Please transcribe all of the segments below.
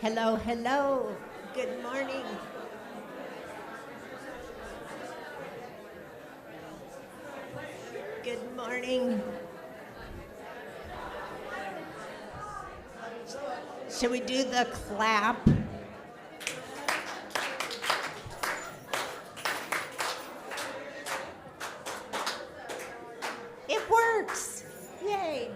Hello, hello. Good morning. Good morning. Should we do the clap? It works. Yay.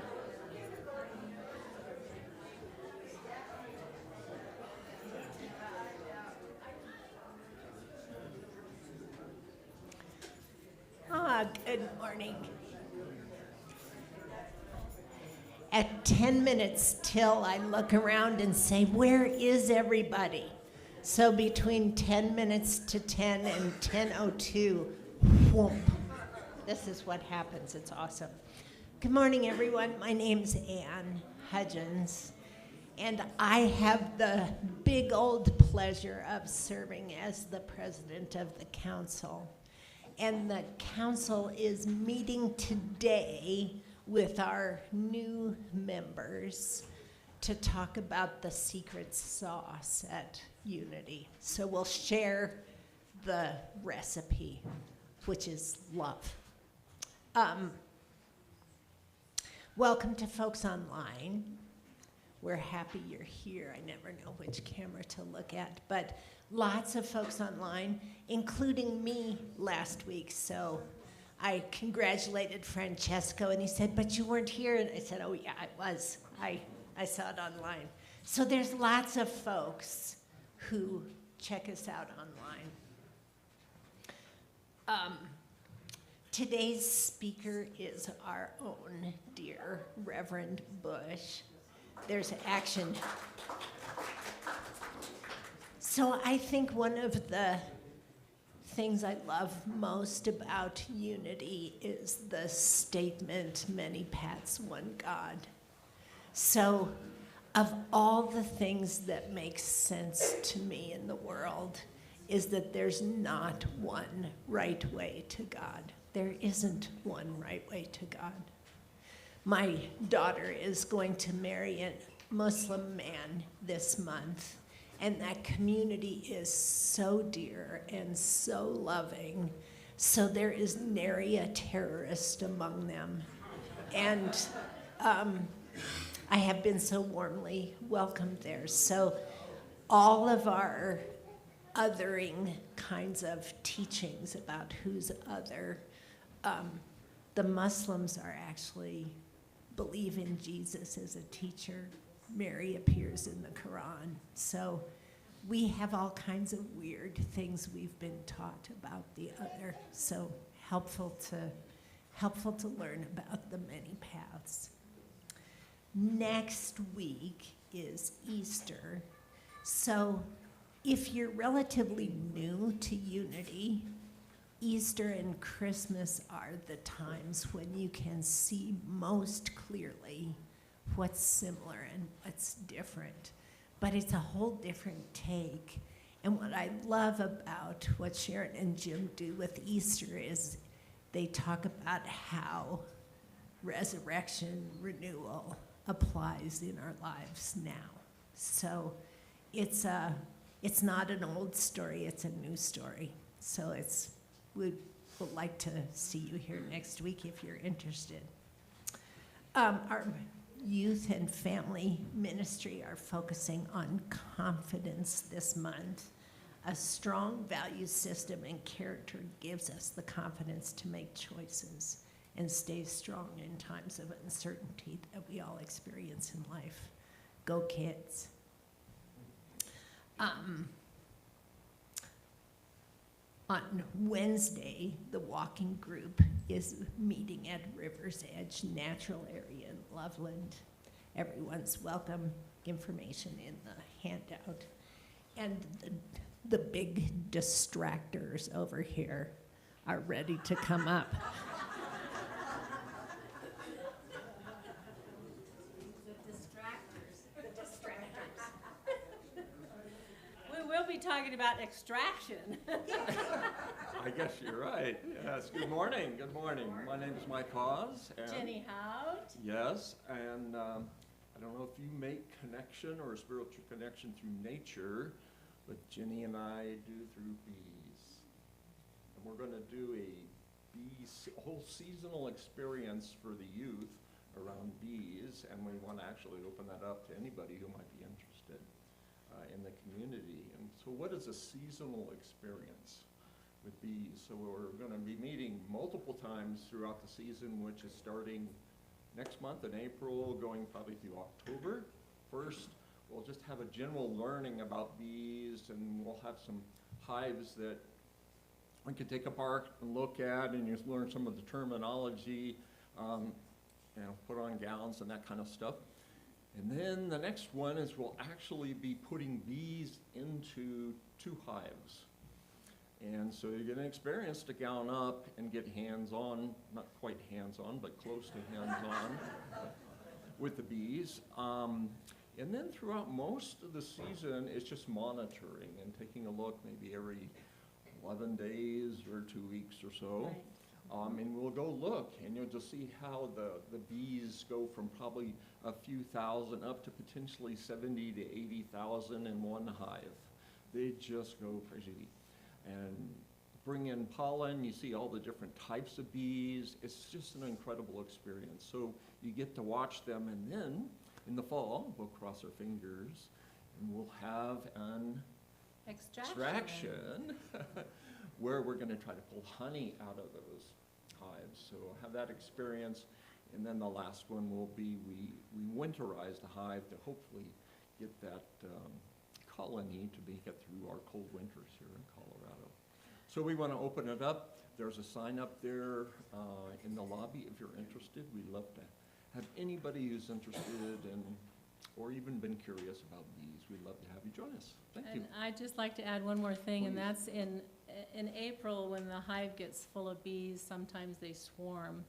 Good morning. At 10 minutes till, I look around and say, where is everybody? So between 10 minutes to 10 and 10:02, whoop. This is what happens. It's awesome. Good morning, everyone. My name's Ann Hudgens, and I have the big old pleasure of serving as the president of the council. And the council is meeting today with our new members to talk about the secret sauce at Unity. So we'll share the recipe, which is love. Welcome to folks online. We're happy you're here. I never know which camera to look at, but lots of folks online, including me last week. So I congratulated Francesco, and he said, but you weren't here. And I said, oh yeah, I was. I saw it online. So there's lots of folks who check us out online. Today's speaker is our own dear Reverend Bush. There's action. So I think one of the things I love most about Unity is the statement, many paths, one God. So of all the things that make sense to me in the world is that there's not one right way to God. There isn't one right way to God. My daughter is going to marry a Muslim man this month, and that community is so dear and so loving. So there is nary a terrorist among them. And I have been so warmly welcomed there. So all of our othering kinds of teachings about who's other, the Muslims are actually believe in Jesus as a teacher. Mary appears in the Quran. So we have all kinds of weird things we've been taught about the other. So helpful to learn about the many paths. Next week is Easter. So if you're relatively new to Unity, Easter and Christmas are the times when you can see most clearly what's similar and what's different. But it's a whole different take. And what I love about what Sharon and Jim do with Easter is they talk about how resurrection renewal applies in our lives now. So it's not an old story, it's a new story. So we would like to see you here next week if you're interested. Our youth and family ministry are focusing on confidence this month. A strong value system and character gives us the confidence to make choices and stay strong in times of uncertainty that we all experience in life. Go kids. On Wednesday, the walking group is meeting at River's Edge Natural Area in Loveland. Everyone's welcome. Information in the handout. And the big distractors over here are ready to come up. The distractors. We will be talking about extraction. I guess you're right. Yes. Good morning. Good morning. My name is Mike Hawes. Jenny Hout. Yes, and I don't know if you make connection or a spiritual connection through nature, but Jenny and I do through bees. And we're going to do a whole seasonal experience for the youth around bees, and we want to actually open that up to anybody who might be interested in the community. And so what is a seasonal experience with bees? So we're going to be meeting multiple times throughout the season, which is starting next month in April, going probably through October. First, we'll just have a general learning about bees, and we'll have some hives that we can take apart and look at, and just learn some of the terminology, put on gowns and that kind of stuff. And then the next one is we'll actually be putting bees into 2 hives. And so you're going to experience to gown up and get hands-on, not quite hands-on, but close to hands-on with the bees. And then throughout most of the season, it's just monitoring and taking a look maybe every 11 days or 2 weeks or so. Right. And we'll go look, and you'll just see how the bees go from probably a few thousand up to potentially 70 to 80,000 in one hive. They just go crazy. And bring in pollen, you see all the different types of bees. It's just an incredible experience. So you get to watch them, and then in the fall, we'll cross our fingers, and we'll have an extraction where we're going to try to pull honey out of those hives. So we'll have that experience. And then the last one will be we winterize the hive to hopefully get that colony to make it through our cold winters here in Colorado. So we want to open it up. There's a sign up there in the lobby if you're interested. We'd love to have anybody who's interested in or even been curious about bees. We'd love to have you join us. Thank you. And I'd just like to add one more thing, Please. and that's in April when the hive gets full of bees, sometimes they swarm.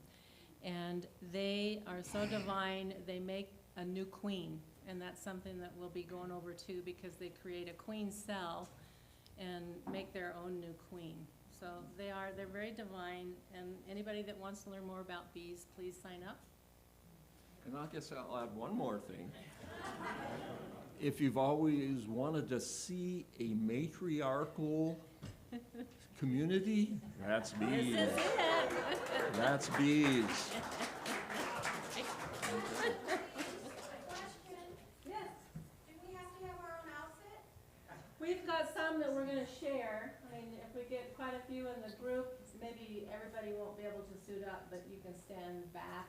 And they are so divine, they make a new queen. And that's something that we'll be going over too, because they create a queen cell and make their own new queen. So they're very divine, and anybody that wants to learn more about bees, please sign up. And I guess I'll add one more thing. If you've always wanted to see a matriarchal community, that's bees. This is it. That's bees. Yes. Do we have to have our own outfit? We've got some that we're going to share. I mean, if we get quite a few in the group, maybe everybody won't be able to suit up, but you can stand back.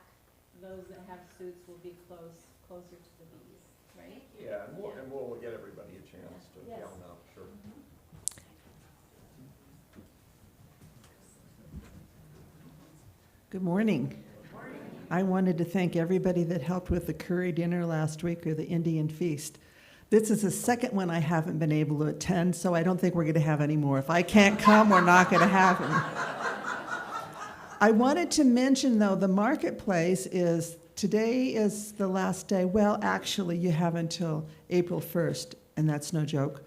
Those that have suits will be closer to the bees, right? Yeah, and we'll get everybody a chance to Yes. gown up, sure. Good morning. I wanted to thank everybody that helped with the curry dinner last week or the Indian feast. This is the second one I haven't been able to attend, so I don't think we're going to have any more. If I can't come, we're not going to have them. I wanted to mention, though, the marketplace today is the last day. Well, actually, you have until April 1st, and that's no joke,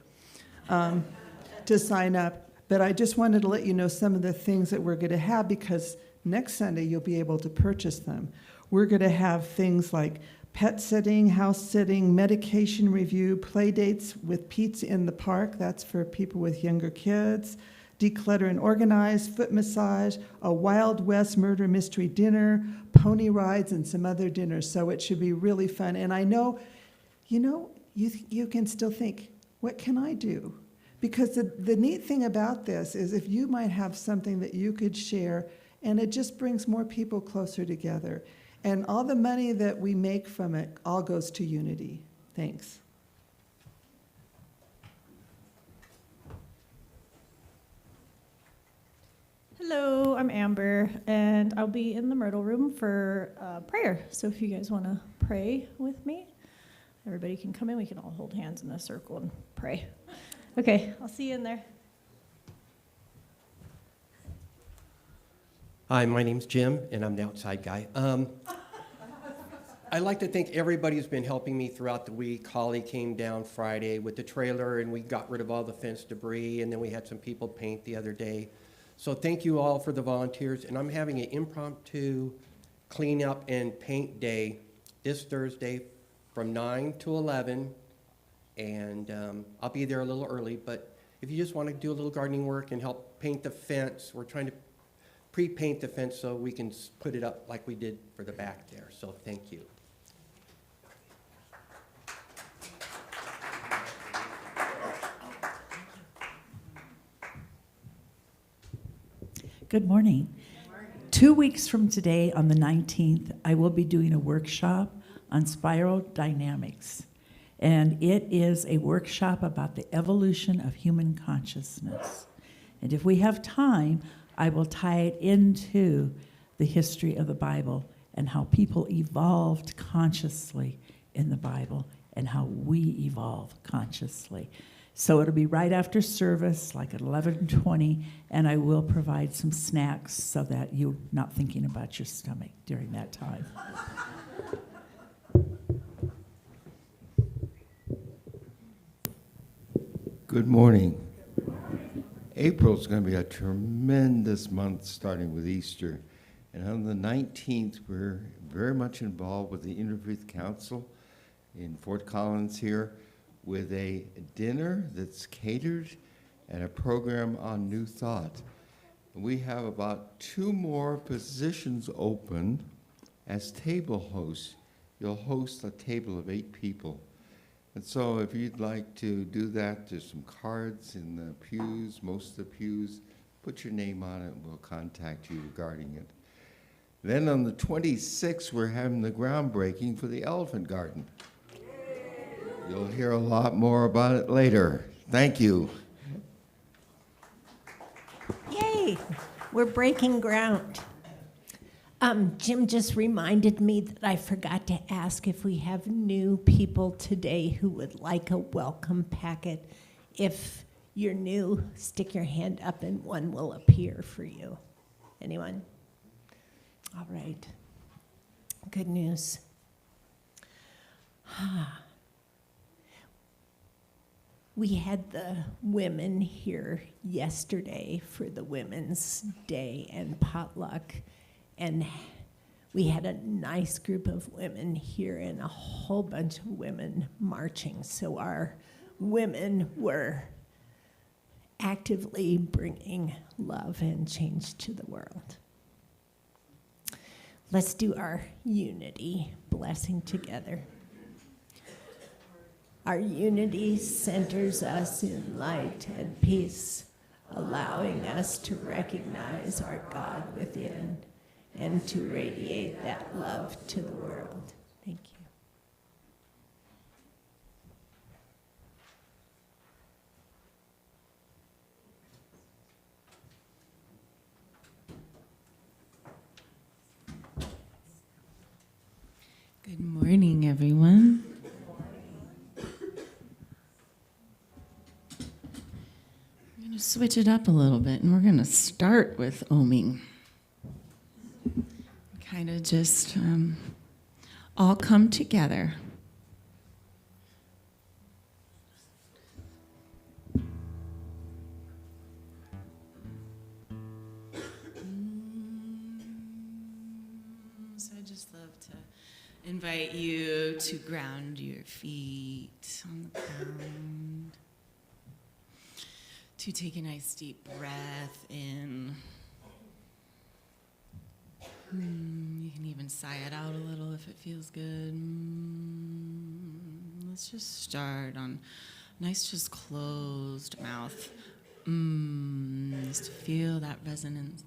to sign up. But I just wanted to let you know some of the things that we're going to have, because next Sunday you'll be able to purchase them. We're going to have things like pet sitting, house sitting, medication review, play dates with pizza in the park. That's for people with younger kids. Declutter and organize, foot massage, a Wild West murder mystery dinner, pony rides, and some other dinners. So it should be really fun. And I know, you can still think, what can I do? Because the neat thing about this is if you might have something that you could share, and it just brings more people closer together. And all the money that we make from it all goes to unity. Thanks. Hello, I'm Amber, and I'll be in the Myrtle Room for prayer. So if you guys want to pray with me, everybody can come in. We can all hold hands in a circle and pray. Okay, I'll see you in there. Hi, my name's Jim, and I'm the outside guy. I'd like to thank everybody who's been helping me throughout the week. Holly came down Friday with the trailer, and we got rid of all the fence debris, and then we had some people paint the other day. So thank you all for the volunteers, and I'm having an impromptu cleanup and paint day this Thursday from 9 to 11, and I'll be there a little early, but if you just want to do a little gardening work and help paint the fence, we're trying to pre-paint the fence so we can put it up like we did for the back there, so thank you. Good morning. 2 weeks from today, on the 19th, I will be doing a workshop on spiral dynamics. And it is a workshop about the evolution of human consciousness. And if we have time, I will tie it into the history of the Bible and how people evolved consciously in the Bible and how we evolve consciously. So it'll be right after service, like at 11:20, and I will provide some snacks so that you're not thinking about your stomach during that time. Good morning. April's going to be a tremendous month, starting with Easter. And on the 19th, we're very much involved with the Interfaith Council in Fort Collins here, with a dinner that's catered and a program on New Thought. We have about 2 more positions open as table hosts. You'll host a table of 8 people. And so if you'd like to do that, there's some cards in the pews, most of the pews. Put your name on it and we'll contact you regarding it. Then on the 26th, we're having the groundbreaking for the Elephant Garden. You'll hear a lot more about it later. Thank you. Yay, we're breaking ground. Jim just reminded me that I forgot to ask if we have new people today who would like a welcome packet. If you're new, stick your hand up and one will appear for you. Anyone? All right. Good news. We had the women here yesterday for the Women's Day and potluck, and we had a nice group of women here and a whole bunch of women marching. So our women were actively bringing love and change to the world. Let's do our unity blessing together. Our unity centers us in light and peace, allowing us to recognize our God within and to radiate that love to the world. Thank you. Good morning, everyone. I'm going to switch it up a little bit, and we're going to start with oming. Kind of just all come together. So I just love to invite you to ground your feet on the ground. To take a nice deep breath in. You can even sigh it out a little if it feels good. Let's just start on nice, just closed mouth. Just to feel that resonance.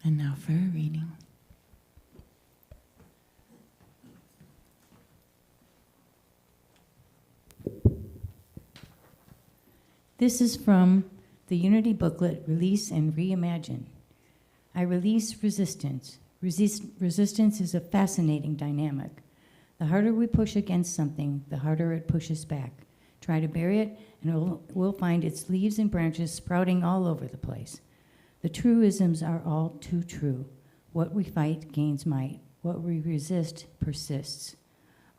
And now for a reading. This is from the Unity booklet, Release and Reimagine. I release resistance. Resistance is a fascinating dynamic. The harder we push against something, the harder it pushes back. Try to bury it, and we'll find its leaves and branches sprouting all over the place. The truisms are all too true. What we fight gains might. What we resist persists.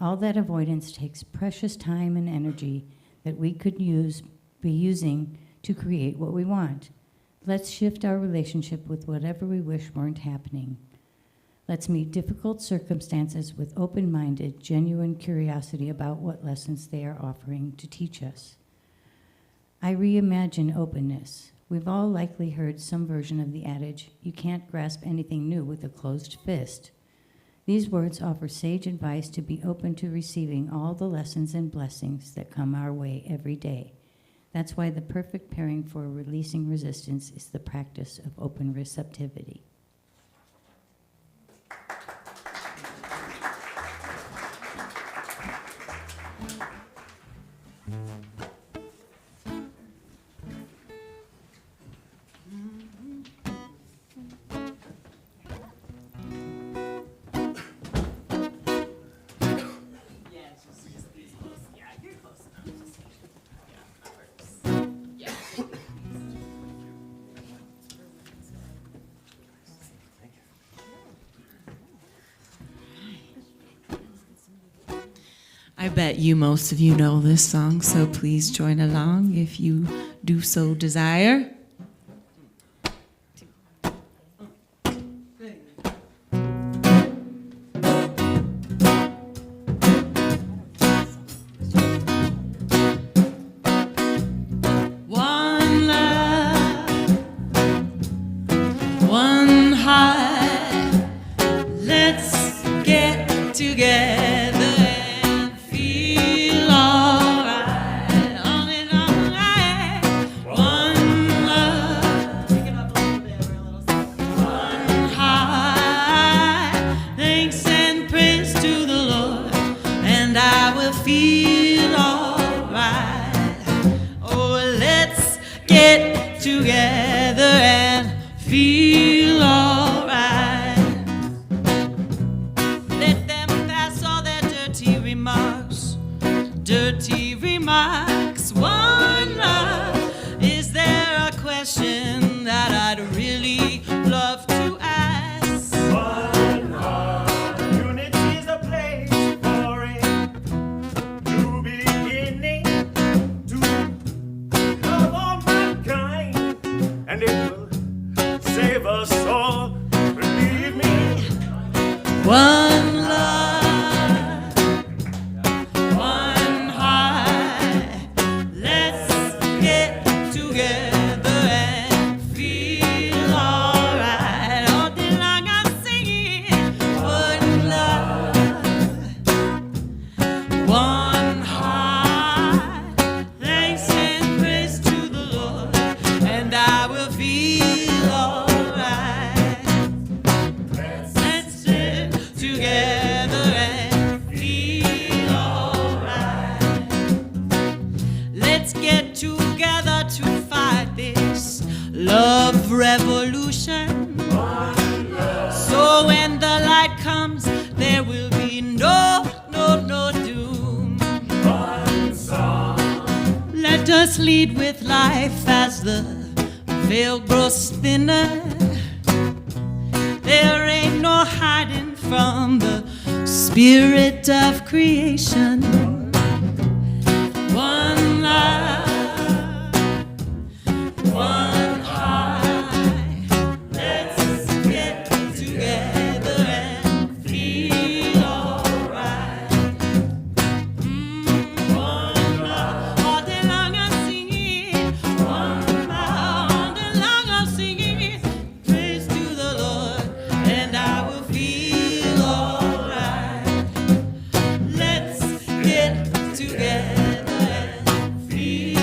All that avoidance takes precious time and energy that we could be using to create what we want. Let's shift our relationship with whatever we wish weren't happening. Let's meet difficult circumstances with open-minded, genuine curiosity about what lessons they are offering to teach us. I reimagine openness. We've all likely heard some version of the adage, you can't grasp anything new with a closed fist. These words offer sage advice to be open to receiving all the lessons and blessings that come our way every day. That's why the perfect pairing for releasing resistance is the practice of open receptivity. I bet most of you know this song, so please join along if you do so desire. One love, one heart, let's get together. Feel alright. Oh, let's get together and feel alright. Let them pass all their dirty remarks. Dirty remarks. One love. Is there a question that I'd really love to ask? One heart. Unity is a place for it. And it will save us all, believe me. One love, one heart. Let's get together and feel alright. All day long I'm singing. One love, one heart. Thanks and praise to the Lord, and I will feel alright. Let's sit together and feel alright. Let's get together to fight this love revolution. So when the light comes, there will be no doom. Let us lead with life as the veil grows thinner. There ain't no hiding from the spirit of creation. One love, one heart. Let's get together and feel alright. One love. All day long I'm singing. One love. All day long I'm singing. Praise to the Lord, and I will feel alright. Let's get together and feel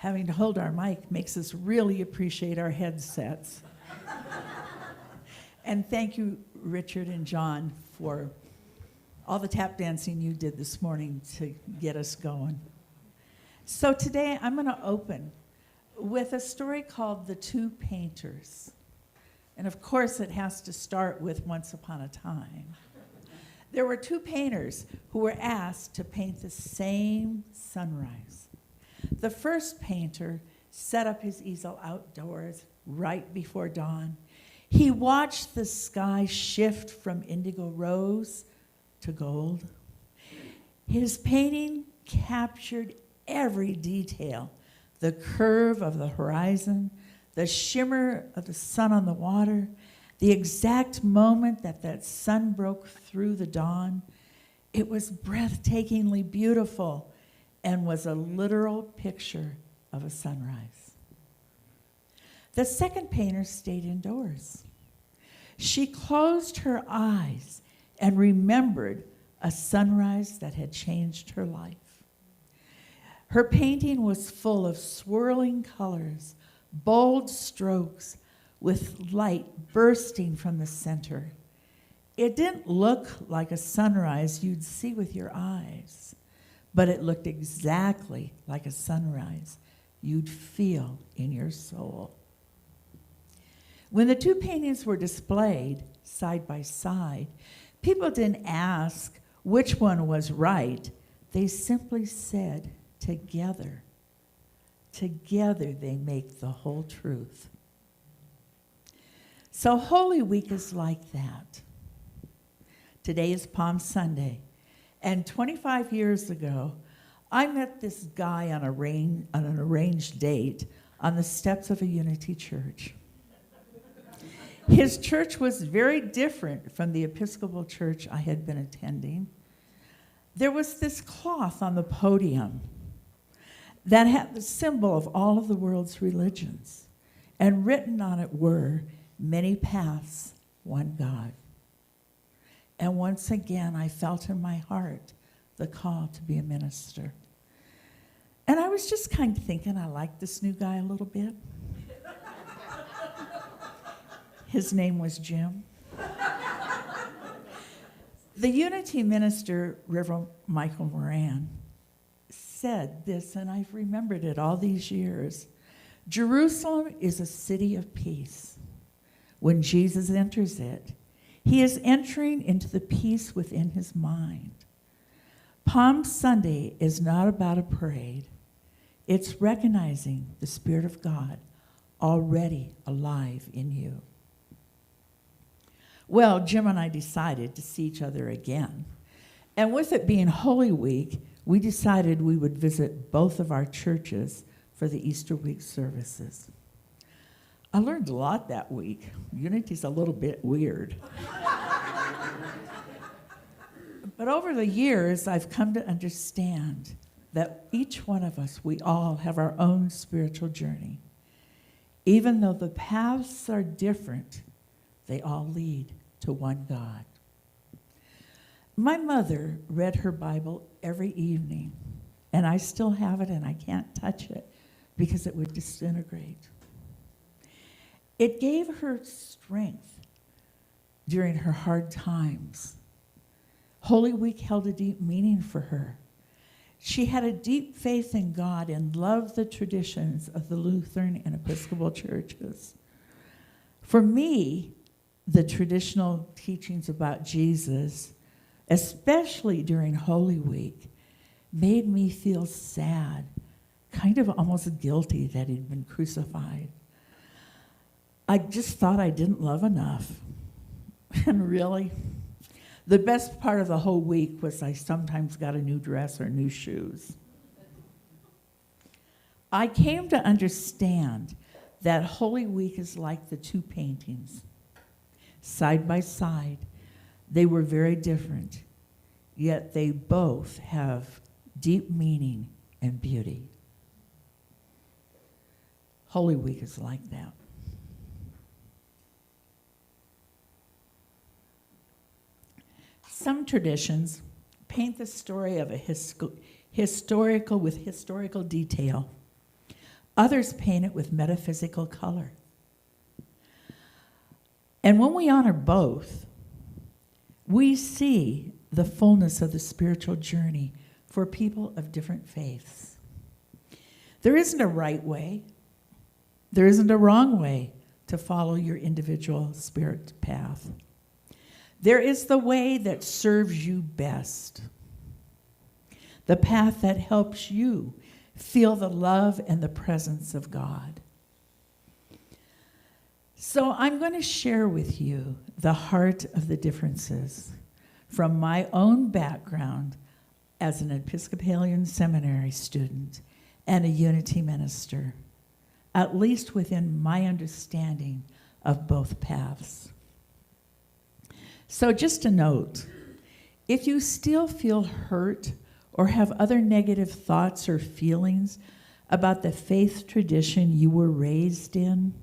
having to hold our mic makes us really appreciate our headsets. And thank you, Richard and John, for all the tap dancing you did this morning to get us going. So today I'm going to open with a story called The Two Painters. And of course it has to start with Once Upon a Time. There were two painters who were asked to paint the same sunrise. The first painter set up his easel outdoors right before dawn. He watched the sky shift from indigo rose to gold. His painting captured every detail, the curve of the horizon, the shimmer of the sun on the water, the exact moment that sun broke through the dawn. It was breathtakingly beautiful and was a literal picture of a sunrise. The second painter stayed indoors. She closed her eyes and remembered a sunrise that had changed her life. Her painting was full of swirling colors, bold strokes, with light bursting from the center. It didn't look like a sunrise you'd see with your eyes, but it looked exactly like a sunrise you'd feel in your soul. When the two paintings were displayed side by side, people didn't ask which one was right. They simply said, together. Together they make the whole truth. So Holy Week is like that. Today is Palm Sunday, and 25 years ago, I met this guy on an arranged date on the steps of a Unity church. His church was very different from the Episcopal church I had been attending. There was this cloth on the podium that had the symbol of all of the world's religions, and written on it were, many paths, one God. And once again, I felt in my heart the call to be a minister. And I was just kind of thinking, I like this new guy a little bit. His name was Jim. The Unity minister, Rev Michael Moran, said this, and I've remembered it all these years. Jerusalem is a city of peace. When Jesus enters it, he is entering into the peace within his mind. Palm Sunday is not about a parade. It's recognizing the Spirit of God already alive in you. Well, Jim and I decided to see each other again. And with it being Holy Week, we decided we would visit both of our churches for the Easter week services. I learned a lot that week. Unity's a little bit weird. But over the years, I've come to understand that each one of us, we all have our own spiritual journey. Even though the paths are different, they all lead to one God. My mother read her Bible every evening, and I still have it, and I can't touch it because it would disintegrate. It gave her strength during her hard times. Holy Week held a deep meaning for her. She had a deep faith in God and loved the traditions of the Lutheran and Episcopal churches. For me, the traditional teachings about Jesus, especially during Holy Week, made me feel sad, kind of almost guilty that he'd been crucified. I just thought I didn't love enough. And really, the best part of the whole week was I sometimes got a new dress or new shoes. I came to understand that Holy Week is like the two paintings. Side by side, they were very different, yet they both have deep meaning and beauty. Holy Week is like that. Some traditions paint the story of a historical detail. Others paint it with metaphysical color. And when we honor both, we see the fullness of the spiritual journey for people of different faiths. There isn't a right way. There isn't a wrong way to follow your individual spirit path. There is the way that serves you best, the path that helps you feel the love and the presence of God. So I'm going to share with you the heart of the differences from my own background as an Episcopalian seminary student and a Unity minister, at least within my understanding of both paths. So just a note, if you still feel hurt or have other negative thoughts or feelings about the faith tradition you were raised in,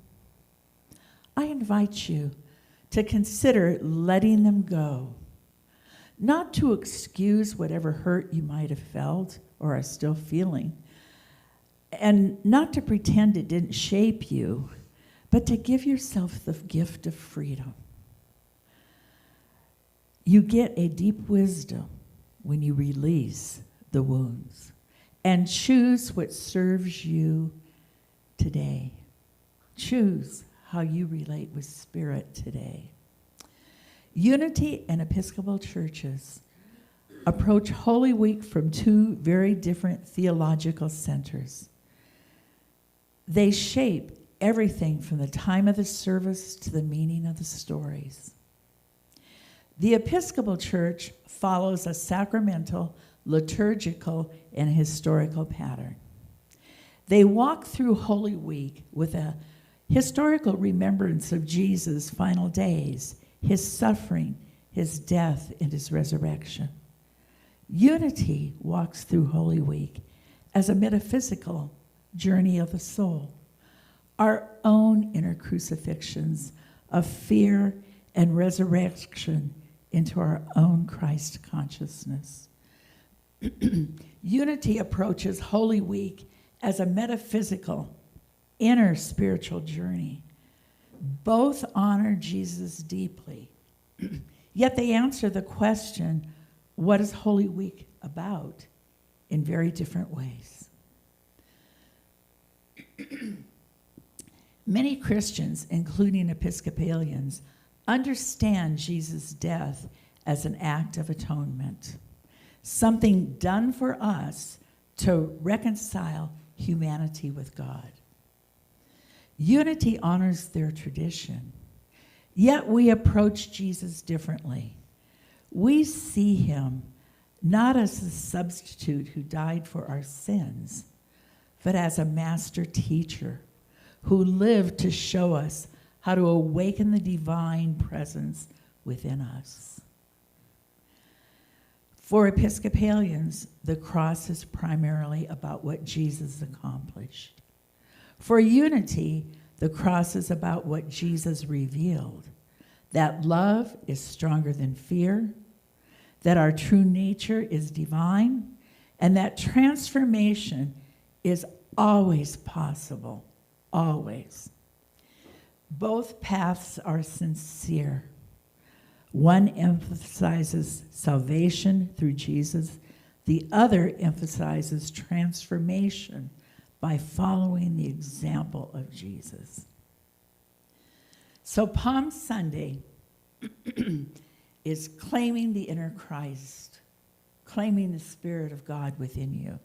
I invite you to consider letting them go, not to excuse whatever hurt you might have felt or are still feeling, and not to pretend it didn't shape you, but to give yourself the gift of freedom. You get a deep wisdom when you release the wounds and choose what serves you today. Choose how you relate with Spirit today. Unity and Episcopal churches approach Holy Week from two very different theological centers. They shape everything from the time of the service to the meaning of the stories. The Episcopal Church follows a sacramental, liturgical, and historical pattern. They walk through Holy Week with a historical remembrance of Jesus' final days, his suffering, his death, and his resurrection. Unity walks through Holy Week as a metaphysical journey of the soul, our own inner crucifixions of fear and resurrection into our own Christ consciousness. Unity approaches Holy Week as a metaphysical, inner spiritual journey. Both honor Jesus deeply, yet they answer the question, what is Holy Week about, in very different ways. Many Christians, including Episcopalians, understand Jesus' death as an act of atonement, something done for us to reconcile humanity with God. Unity honors their tradition, yet we approach Jesus differently. We see him not as a substitute who died for our sins, but as a master teacher who lived to show us how to awaken the divine presence within us. For Episcopalians, the cross is primarily about what Jesus accomplished. For Unity, the cross is about what Jesus revealed, that love is stronger than fear, that our true nature is divine, and that transformation is always possible, always. Both paths are sincere. One emphasizes salvation through Jesus. The other emphasizes transformation by following the example of Jesus. So Palm Sunday is claiming the inner Christ, claiming the Spirit of God within you.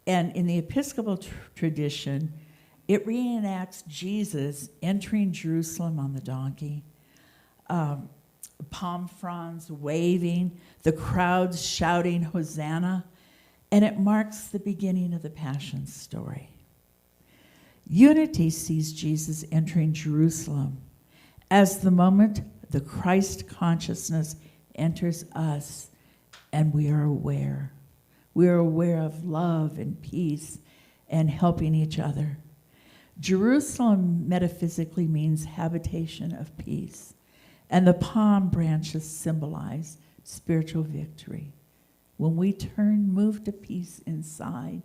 And in the Episcopal tradition, it reenacts Jesus entering Jerusalem on the donkey, palm fronds waving, the crowds shouting Hosanna, and it marks the beginning of the Passion story. Unity sees Jesus entering Jerusalem as the moment the Christ consciousness enters us, and we are aware. We are aware of love and peace and helping each other. Jerusalem metaphysically means habitation of peace, and the palm branches symbolize spiritual victory. When we move to peace inside,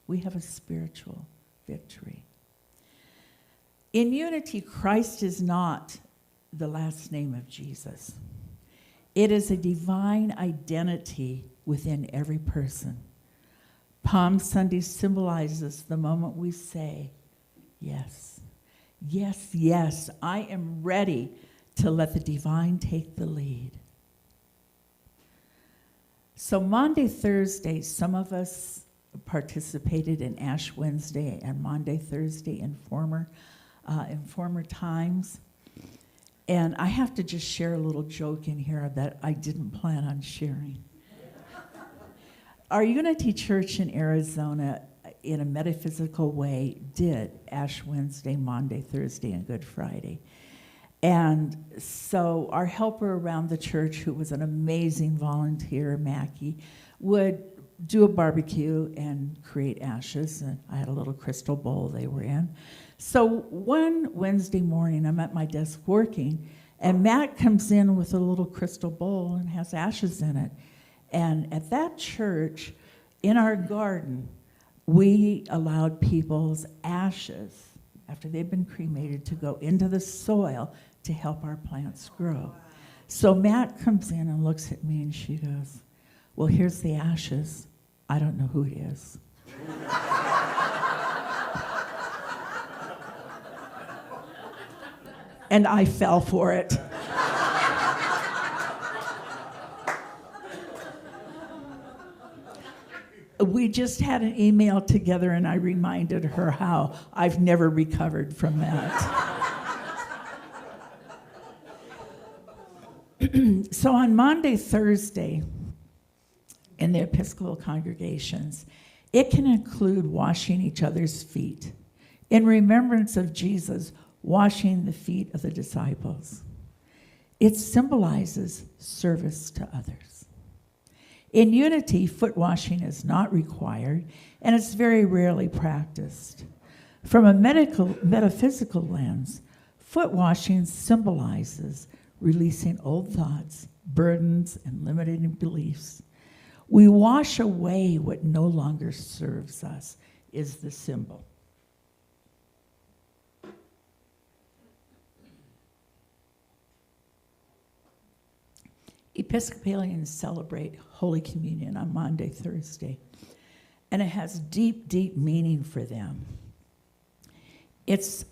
we have a spiritual victory. In unity, Christ is not the last name of Jesus. It is a divine identity within every person. Palm Sunday symbolizes the moment we say, yes, yes, yes, I am ready to let the divine take the lead. So Maundy Thursday, some of us participated in Ash Wednesday and Maundy Thursday in former times. And I have to just share a little joke in here that I didn't plan on sharing. Our Unity Church in Arizona, in a metaphysical way, did Ash Wednesday, Maundy Thursday, and Good Friday. And so our helper around the church, who was an amazing volunteer, Mackie, would do a barbecue and create ashes. And I had a little crystal bowl they were in. So one Wednesday morning, I'm at my desk working, and Matt comes in with a little crystal bowl and has ashes in it. And at that church, in our garden, we allowed people's ashes, after they'd been cremated, to go into the soil to help our plants grow. So Matt comes in and looks at me and she goes, well, here's the ashes. I don't know who it is. And I fell for it. We just had an email together and I reminded her how I've never recovered from that. So on Maundy Thursday, in the Episcopal congregations, it can include washing each other's feet in remembrance of Jesus washing the feet of the disciples. It symbolizes service to others. In unity, foot washing is not required, and it's very rarely practiced. From a metaphysical lens, foot washing symbolizes releasing old thoughts, burdens, and limiting beliefs. We wash away what no longer serves us, is the symbol. Episcopalians celebrate Holy Communion on Maundy Thursday, and it has deep, deep meaning for them. It's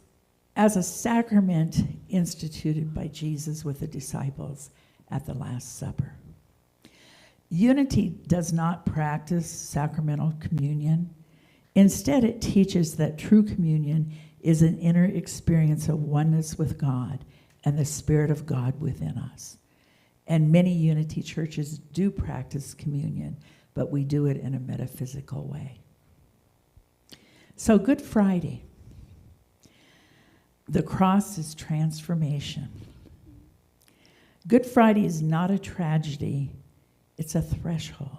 as a sacrament instituted by Jesus with the disciples at the Last Supper. Unity does not practice sacramental communion. Instead, it teaches that true communion is an inner experience of oneness with God and the Spirit of God within us. And many unity churches do practice communion, but we do it in a metaphysical way. So Good Friday, the cross is transformation. Good Friday is not a tragedy, it's a threshold.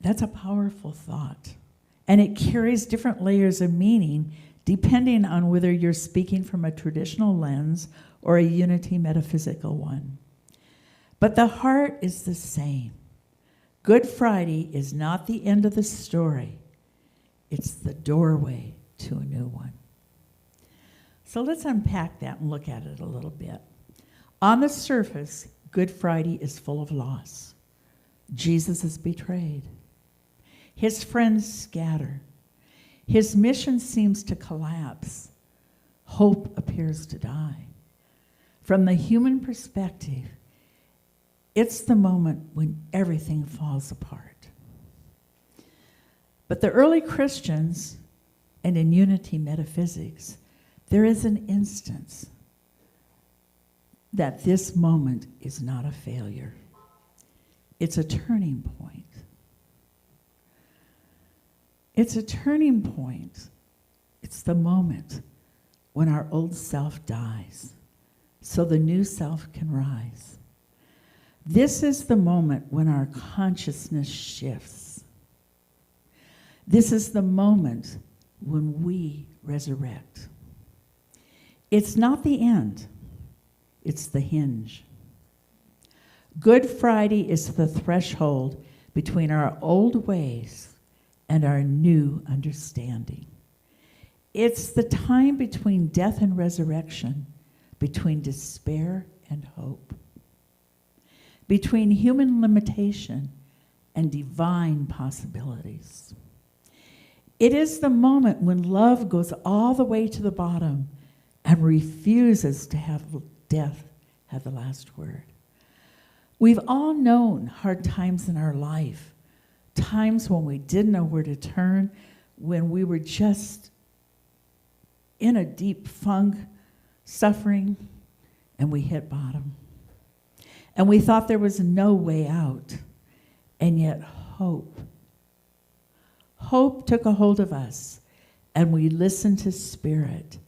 That's a powerful thought. And it carries different layers of meaning depending on whether you're speaking from a traditional lens or a unity metaphysical one. But the heart is the same. Good Friday is not the end of the story. It's the doorway to a new one. So let's unpack that and look at it a little bit. On the surface, Good Friday is full of loss. Jesus is betrayed. His friends scatter. His mission seems to collapse. Hope appears to die. From the human perspective, it's the moment when everything falls apart. But the early Christians, and in unity metaphysics, there is an instance that this moment is not a failure. It's a turning point. It's a turning point. It's the moment when our old self dies, so the new self can rise. This is the moment when our consciousness shifts. This is the moment when we resurrect. It's not the end, it's the hinge. Good Friday is the threshold between our old ways and our new understanding. It's the time between death and resurrection, between despair and hope, between human limitation and divine possibilities. It is the moment when love goes all the way to the bottom and refuses to have death have the last word. We've all known hard times in our life, times when we didn't know where to turn, when we were just in a deep funk, suffering, and we hit bottom. And we thought there was no way out, and yet hope took a hold of us, and we listened to Spirit,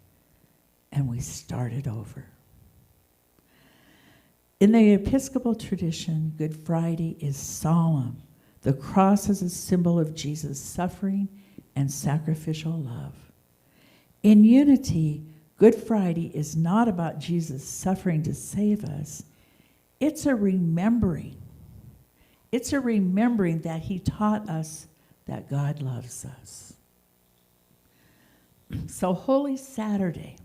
and we started over. In the Episcopal tradition, Good Friday is solemn. The cross is a symbol of Jesus' suffering and sacrificial love. In unity, Good Friday is not about Jesus suffering to save us. It's a remembering. It's a remembering that he taught us that God loves us. So Holy Saturday,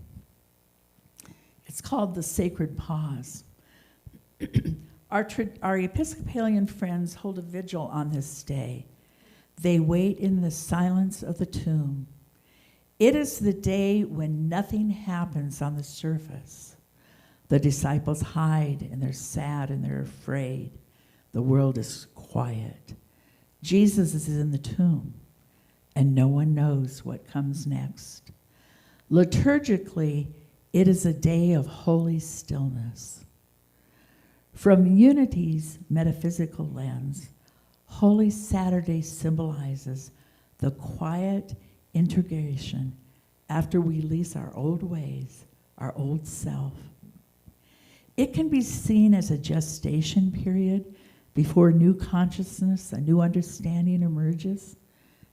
it's called the Sacred Pause. Our Episcopalian friends hold a vigil on this day. They wait in the silence of the tomb. It is the day when nothing happens on the surface. The disciples hide, and they're sad, and they're afraid. The world is quiet. Jesus is in the tomb, and no one knows what comes next. Liturgically, it is a day of holy stillness. From Unity's metaphysical lens, Holy Saturday symbolizes the quiet integration after we release our old ways, our old self. It can be seen as a gestation period before new consciousness, a new understanding emerges.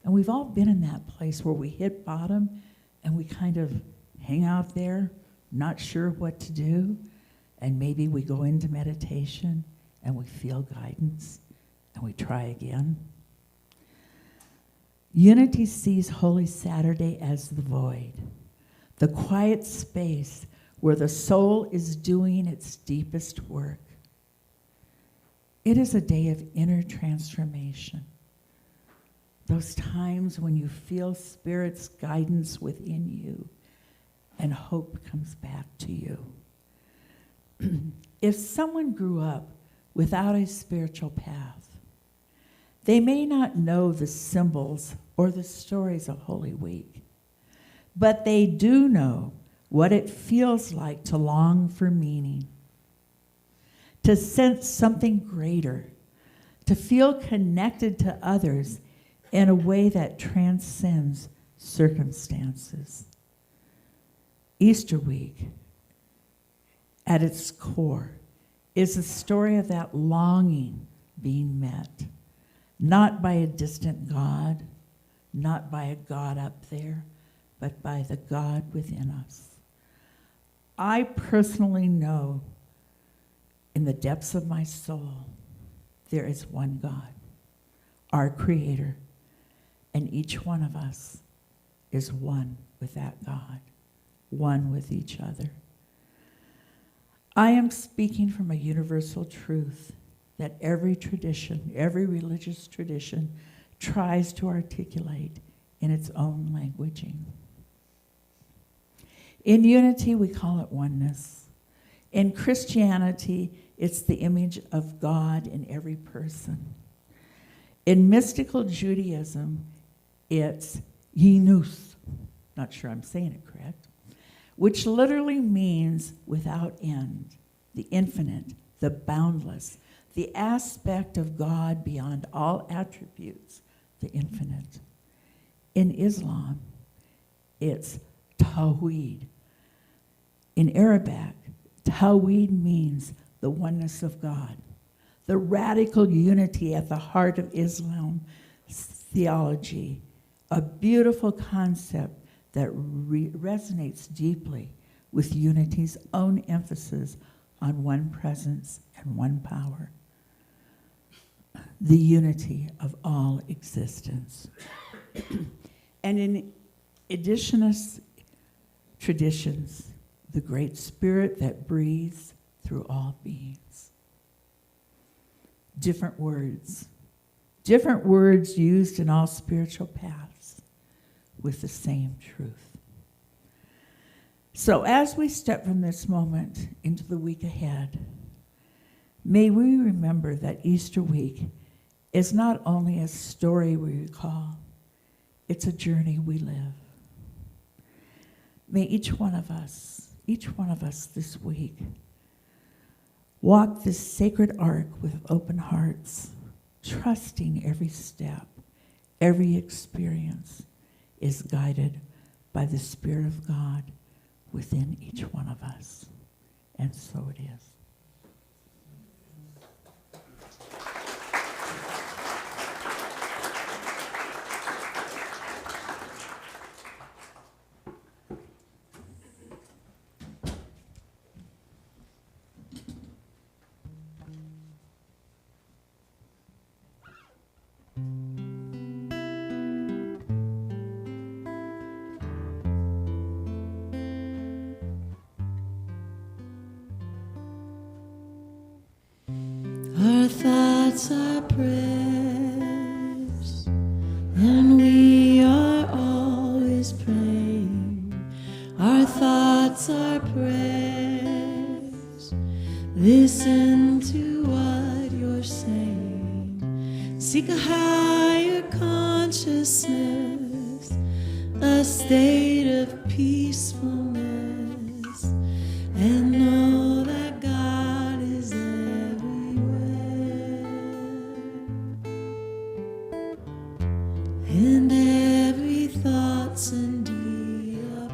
And we've all been in that place where we hit bottom and we kind of hang out there, not sure what to do. And maybe we go into meditation and we feel guidance and we try again. Unity sees Holy Saturday as the void, the quiet space where the soul is doing its deepest work. It is a day of inner transformation. Those times when you feel Spirit's guidance within you and hope comes back to you. If someone grew up without a spiritual path, they may not know the symbols or the stories of Holy Week, but they do know what it feels like to long for meaning, to sense something greater, to feel connected to others in a way that transcends circumstances. Easter week, at its core, is a story of that longing being met, not by a distant God, not by a God up there, but by the God within us. I personally know in the depths of my soul, there is one God, our Creator, and each one of us is one with that God, one with each other. I am speaking from a universal truth that every tradition, every religious tradition, tries to articulate in its own languaging. In unity, we call it oneness. In Christianity, it's the image of God in every person. In mystical Judaism, it's Yinus, not sure I'm saying it correct, which literally means without end, the infinite, the boundless, the aspect of God beyond all attributes, the infinite. In Islam, it's Tawheed. In Arabic, Tawheed means the oneness of God, the radical unity at the heart of Islam's theology, a beautiful concept that resonates deeply with unity's own emphasis on one presence and one power, the unity of all existence. And in indigenous traditions, the Great Spirit that breathes through all beings. Different words used in all spiritual paths with the same truth. So as we step from this moment into the week ahead, may we remember that Easter week is not only a story we recall, it's a journey we live. May each one of us this week walk this sacred arc with open hearts, trusting every step, every experience is guided by the Spirit of God within each one of us. And so it is. Our thoughts are prayers, and we are always praying. Our thoughts are prayers. Listen to what you're saying. Seek a higher consciousness, a state of peacefulness, and know that God is and every thought's indeed a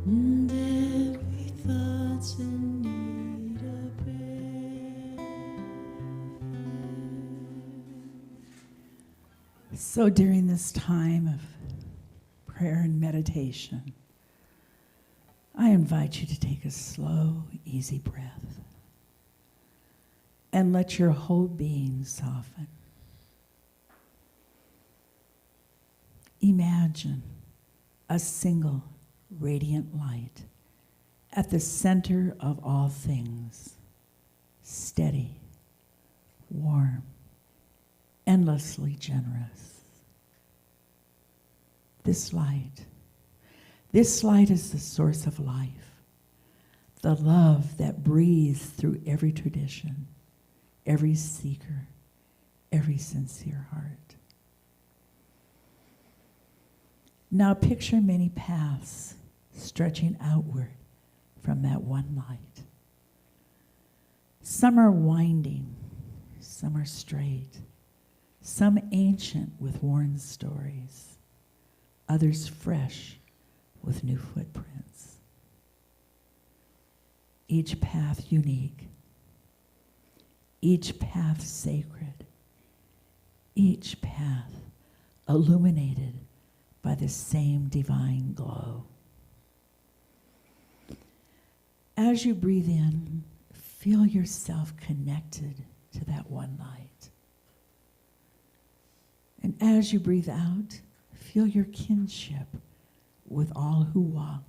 and every thought's in need of prayer. So during this time of prayer and meditation, I invite you to take a slow, easy breath and let your whole being soften. Imagine a single radiant light at the center of all things, steady, warm, endlessly generous. This light is the source of life, the love that breathes through every tradition, every seeker, every sincere heart. Now picture many paths stretching outward from that one light. Some are winding, some are straight, some ancient with worn stories, others fresh with new footprints. Each path unique, each path sacred, each path illuminated by the same divine glow. As you breathe in, feel yourself connected to that one light. And as you breathe out, feel your kinship with all who walk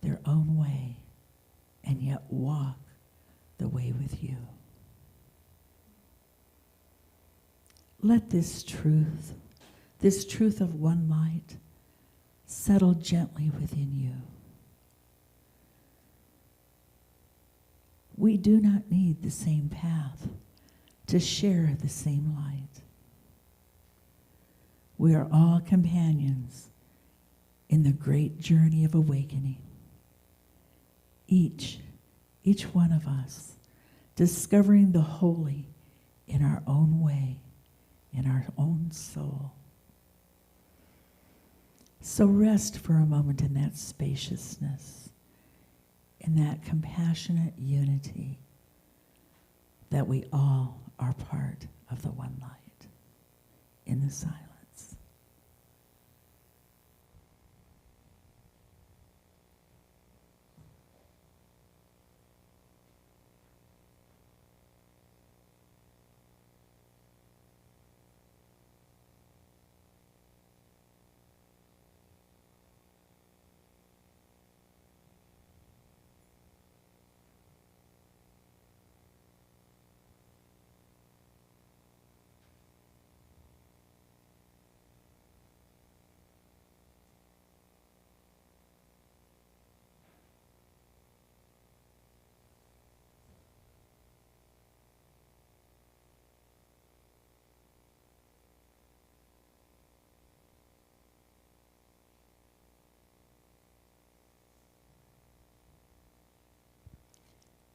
their own way and yet walk the way with you. Let this truth of one light, settle gently within you. We do not need the same path to share the same light. We are all companions in the great journey of awakening, each each one of us, discovering the holy in our own way, in our own soul. So rest for a moment in that spaciousness, in that compassionate unity, that we all are part of the one light, in the silence.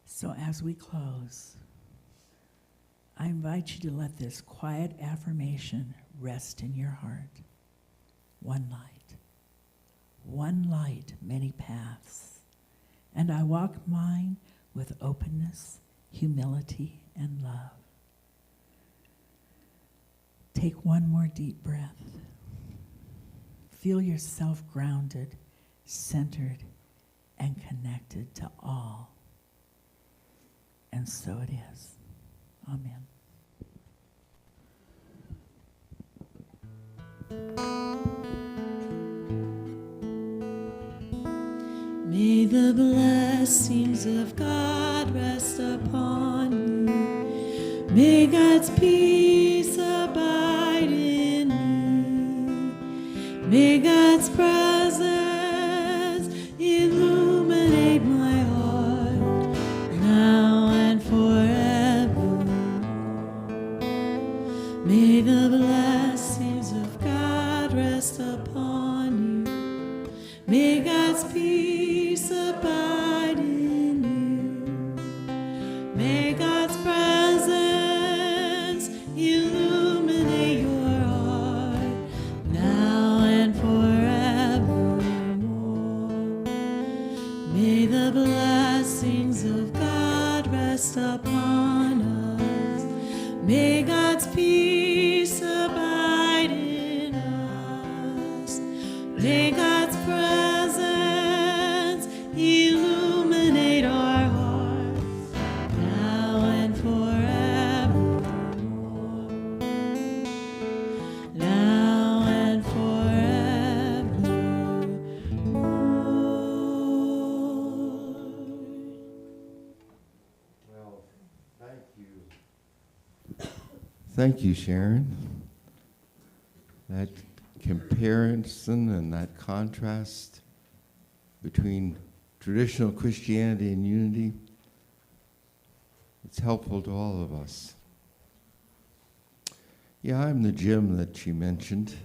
So as we close, I invite you to let this quiet affirmation rest in your heart. One light, many paths. And I walk mine with openness, humility, and love. Take one more deep breath. Feel yourself grounded, centered, and connected to all. And so it is. Amen. May the blessings of God rest upon you. May God's peace abide in me. May God's presence illuminate my heart now and forever. May the blessings of God rest upon you. May God's peace abide in you. May God's presence illuminate your heart now and forevermore. May the blessings of God rest upon us. May God's peace abide in us. May God's presence illuminate our hearts now and forevermore. Now and forevermore. Well, thank you. Thank you, Sharon. That comparison and that contrast between traditional Christianity and unity, it's helpful to all of us. Yeah, I'm the Jim that she mentioned.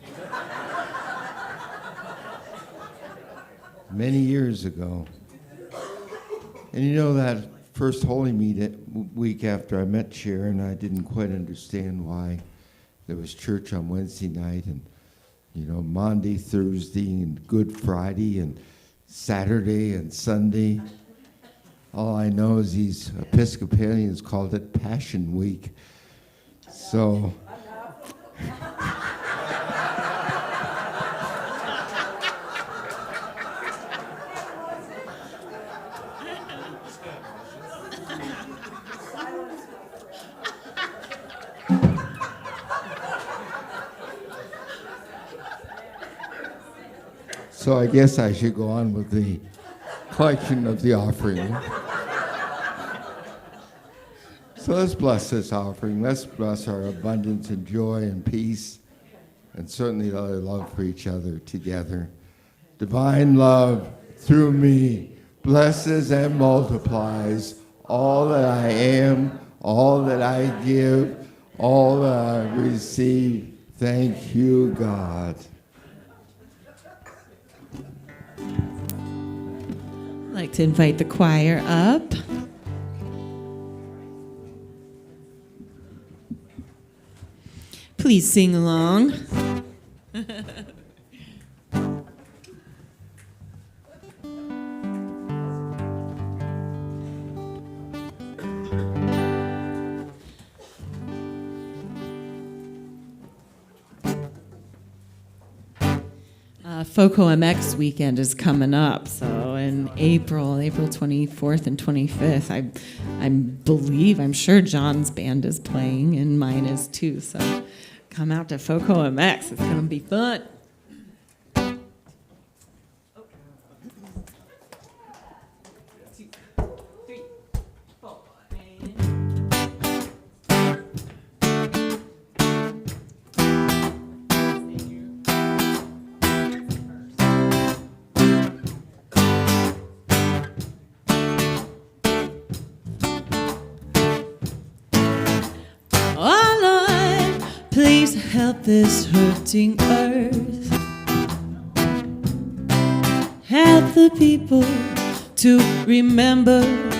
Many years ago. And you know, that first Holy Week after I met Sharon, I didn't quite understand why there was church on Wednesday night and, you know, Maundy Thursday and Good Friday and Saturday and Sunday. All I know is these Episcopalians called it Passion Week. So So I guess I should go on with the collection of the offering. So let's bless this offering. Let's bless our abundance and joy and peace, and certainly our love for each other together. Divine love through me blesses and multiplies all that I am, all that I give, all that I receive. Thank you, God. I'd like to invite the choir up. Please sing along. FOCO MX weekend is coming up, so in April 24th and 25th, I'm sure John's band is playing, and mine is too, so come out to FOCO MX, it's gonna be fun. Please help this hurting earth. Help the people to remember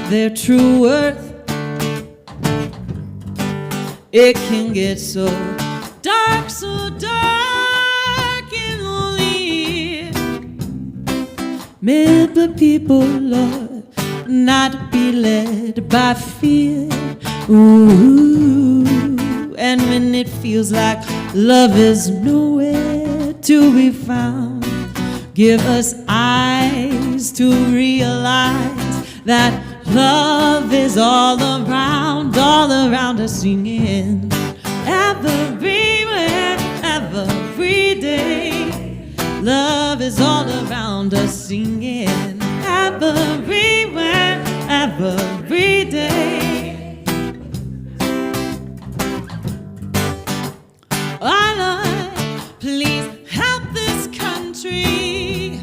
their true worth. It can get so dark and lonely. May the people, Lord, not be led by fear. Ooh. And when it feels like love is nowhere to be found, give us eyes to realize that love is all around us, singing everywhere, every day. Love is all around us, singing everywhere, every day. Oh Lord, please help this country.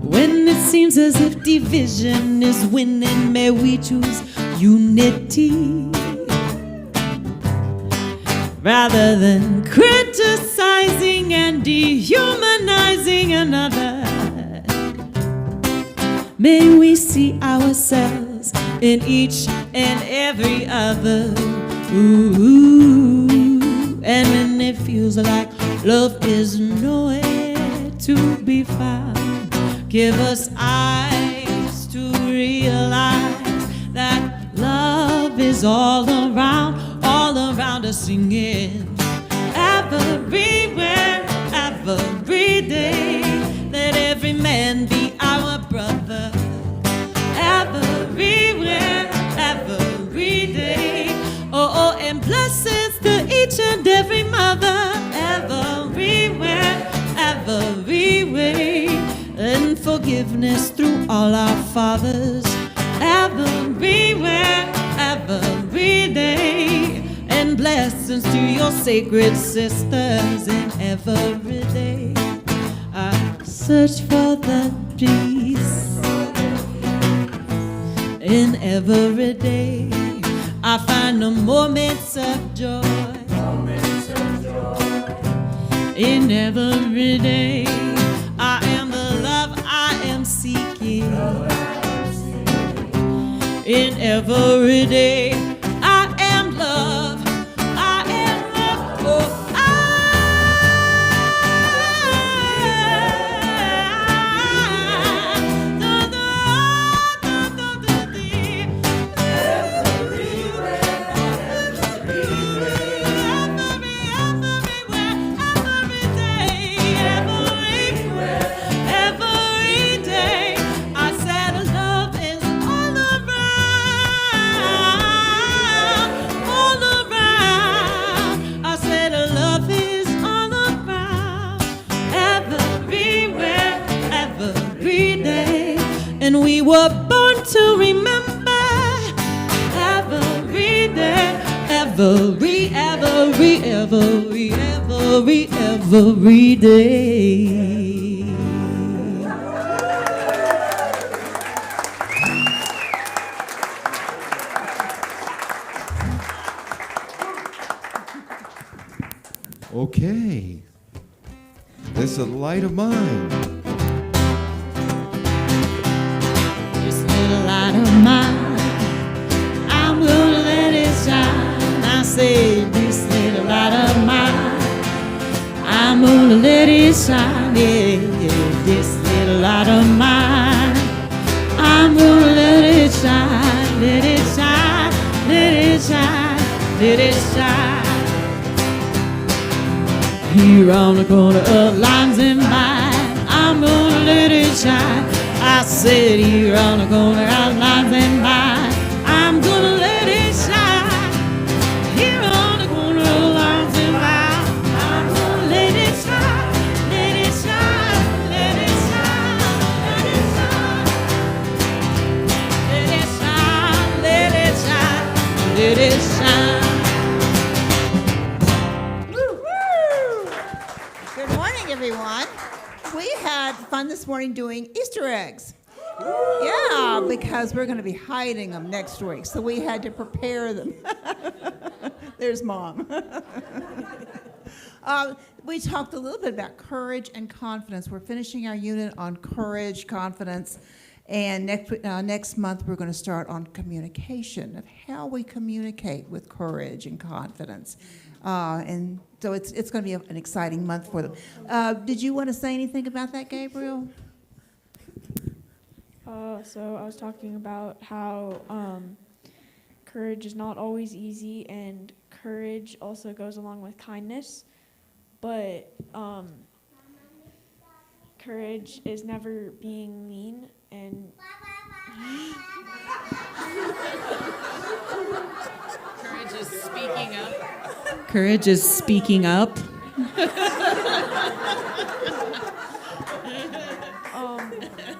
When it seems as if division is winning, may we choose unity rather than criticizing and dehumanizing another. May we see ourselves in each and every other. Ooh. And when it feels like love is nowhere to be found, give us eyes to realize that love is all around us, singing everywhere, every day. Let every man be our brother, everywhere, every day. Oh, and blessings to each and every mother, everywhere, every way. And forgiveness through all our fathers, everywhere, every day. And blessings to your sacred sisters in every day. I search for the peace in every day. I find the moments of joy in every day. I am the love I am seeking in every day. I am love. I am love. Oh, and we were born to remember every day, every day. Okay. This is a light of mine. This little light of mine, I'm gonna let it shine. I say, this little light of mine, I'm gonna let it shine, yeah, yeah. This little light of mine, I'm gonna let it shine, let it shine, let it shine, let it shine. Here on the corner of Limes and Vine, I'm gonna let it shine. I said here on the corner of Limes and Vine, I'm gonna let it shine. Here on the corner of Limes and Vine, I'm gonna let it shine, let it shine, let it shine, let it shine, let it shine, let it shine, let it shine. Good morning, everyone. We had fun this morning doing Easter eggs. Yeah, because we're going to be hiding them next week, so we had to prepare them. There's Mom. We talked a little bit about courage and confidence. We're finishing our unit on courage, confidence, and next month we're going to start on communication, of how we communicate with courage and confidence. And so it's going to be an exciting month for them. Did you want to say anything about that, Gabriel? So I was talking about how courage is not always easy, and courage also goes along with kindness, but courage is never being mean, and Courage is speaking up. Courage is speaking up.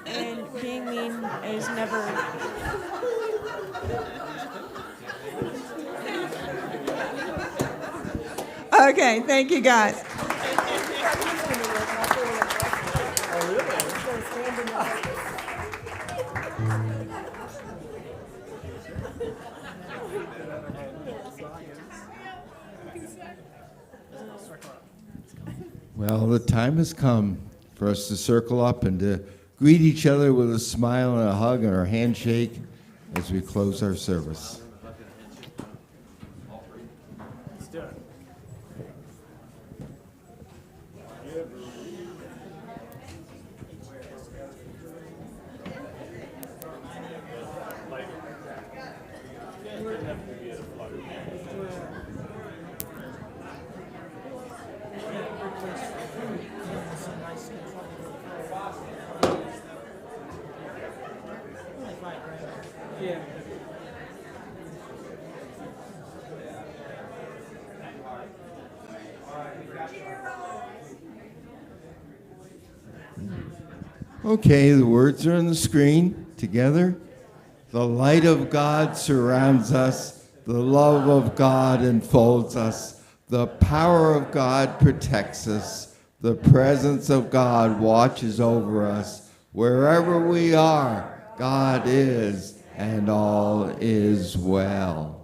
and being mean is never. Okay, thank you, guys. Well, the time has come for us to circle up and to greet each other with a smile and a hug and our handshake as we close our service. Let's do it. Okay, the words are on the screen together. The light of God surrounds us. The love of God enfolds us. The power of God protects us. The presence of God watches over us. Wherever we are, God is, and all is well.